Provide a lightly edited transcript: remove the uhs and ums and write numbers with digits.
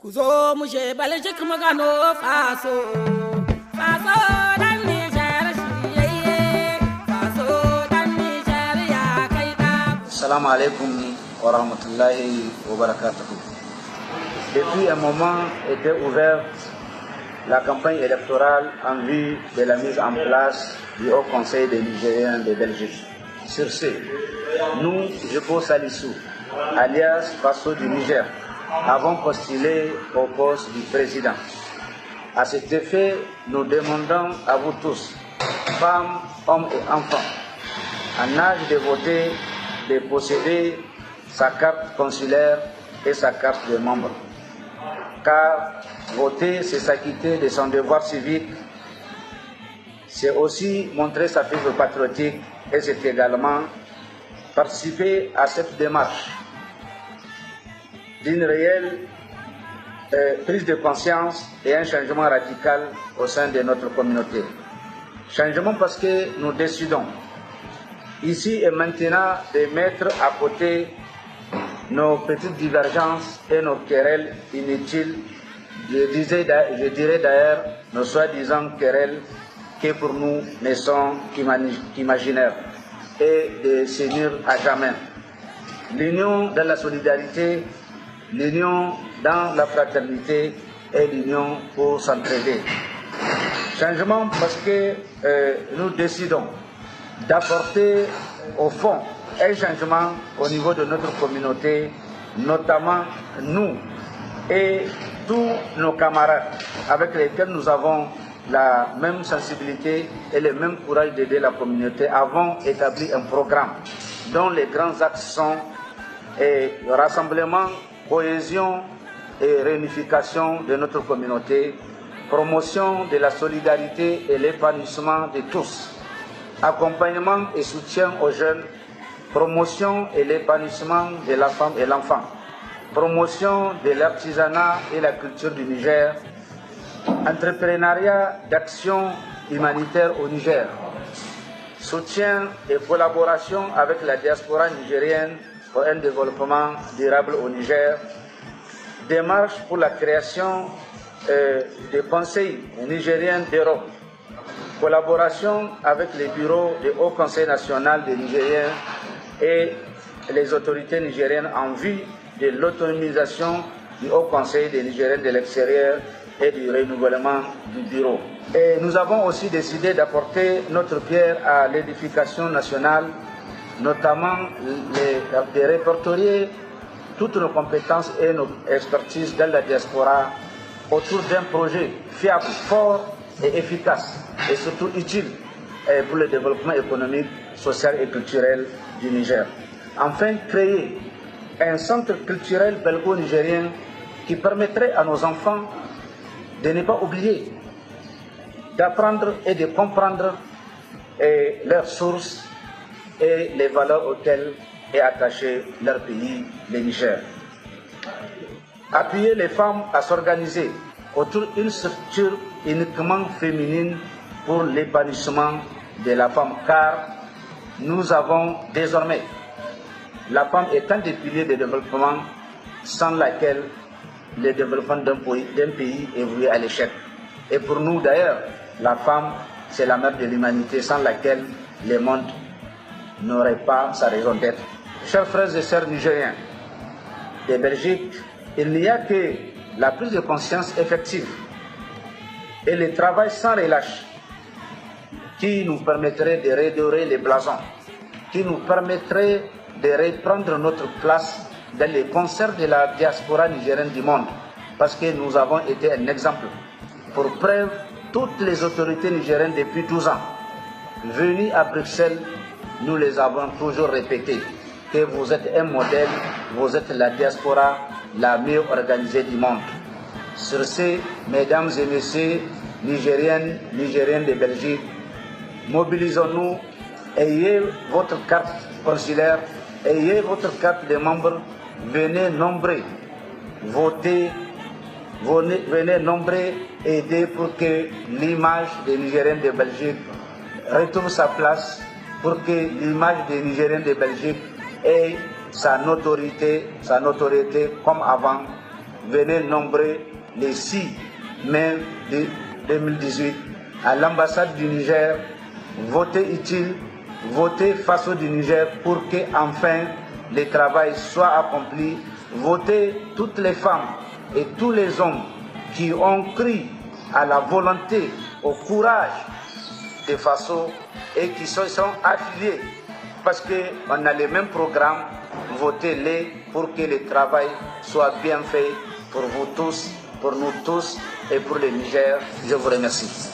Kuzo muje Belgique magano faso faso dan Niger shiriye faso dan Niger ya kaida. Assalamu alaikum wa rahmatullahi wa barakatuh. Depuis un moment était ouverte la campagne électorale en vue de la mise en place du Haut Conseil des Nigériens de Belgique. Sur ce, nous, Jeko Salissou, alias Faso du Niger, avons postulé au poste du président. À cet effet, nous demandons à vous tous, femmes, hommes et enfants, en âge de voter, de posséder sa carte consulaire et sa carte de membre. Car voter, c'est s'acquitter de son devoir civique, c'est aussi montrer sa fibre patriotique et c'est également participer à cette démarche d'une réelle prise de conscience et un changement radical au sein de notre communauté. Changement parce que nous décidons ici et maintenant de mettre à côté nos petites divergences et nos querelles inutiles. Je dirais d'ailleurs nos soi-disant querelles qui pour nous ne sont qu'imaginaires et de s'unir à jamais. L'union dans la solidarité, l'union dans la fraternité et l'union pour s'entraider. Changement parce que nous décidons d'apporter au fond un changement au niveau de notre communauté, notamment nous et tous nos camarades avec lesquels nous avons la même sensibilité et le même courage d'aider la communauté avons établi un programme dont les grands axes sont rassemblement, cohésion et réunification de notre communauté, promotion de la solidarité et l'épanouissement de tous, accompagnement et soutien aux jeunes, promotion et l'épanouissement de la femme et l'enfant, promotion de l'artisanat et la culture du Niger, entrepreneuriat d'action humanitaire au Niger, soutien et collaboration avec la diaspora nigérienne pour un développement durable au Niger, démarche pour la création des conseils nigériens d'Europe, collaboration avec les bureaux du Haut Conseil national des Nigériens et les autorités nigériennes en vue de l'autonomisation du Haut Conseil des Nigériens de l'extérieur et du renouvellement du bureau. Et nous avons aussi décidé d'apporter notre pierre à l'édification nationale, notamment de répertorier toutes nos compétences et nos expertises dans la diaspora autour d'un projet fiable, fort et efficace et surtout utile pour le développement économique, social et culturel du Niger. Enfin, créer un centre culturel belgo-nigérien qui permettrait à nos enfants de ne pas oublier, d'apprendre et de comprendre leurs sources et les valeurs auxquelles est attaché leur pays, le Niger. Appuyer les femmes à s'organiser autour d'une structure uniquement féminine pour l'épanouissement de la femme, car nous avons désormais la femme est un des piliers de développement sans laquelle le développement d'un pays est voué à l'échec. Et pour nous d'ailleurs, la femme, c'est la mère de l'humanité sans laquelle le monde n'aurait pas sa raison d'être. Chers frères et sœurs nigériens de Belgique, il n'y a que la prise de conscience effective et le travail sans relâche qui nous permettrait de redorer les blasons, qui nous permettrait de reprendre notre place dans les concerts de la diaspora nigérienne du monde, parce que nous avons été un exemple. Pour preuve, toutes les autorités nigériennes depuis 12 ans, venues à Bruxelles, nous les avons toujours répété, que vous êtes un modèle, vous êtes la diaspora la mieux organisée du monde. Sur ce, mesdames et messieurs, Nigériennes, Nigériens de Belgique, mobilisons-nous, ayez votre carte consulaire, ayez votre carte de membre, venez nombreux, votez, venez nombreux, aider pour que l'image des Nigériens de Belgique retrouve sa place, pour que l'image des Nigériens de Belgique ait sa notoriété comme avant, venez nombreux le 6 mai 2018 à l'ambassade du Niger. Votez utile, votez Faso du Niger pour que enfin le travail soit accompli. Votez toutes les femmes et tous les hommes qui ont cru à la volonté, au courage de Faso et qui se sont affiliés parce qu'on a les mêmes programmes. Votez-les pour que le travail soit bien fait pour vous tous, pour nous tous et pour le Niger. Je vous remercie.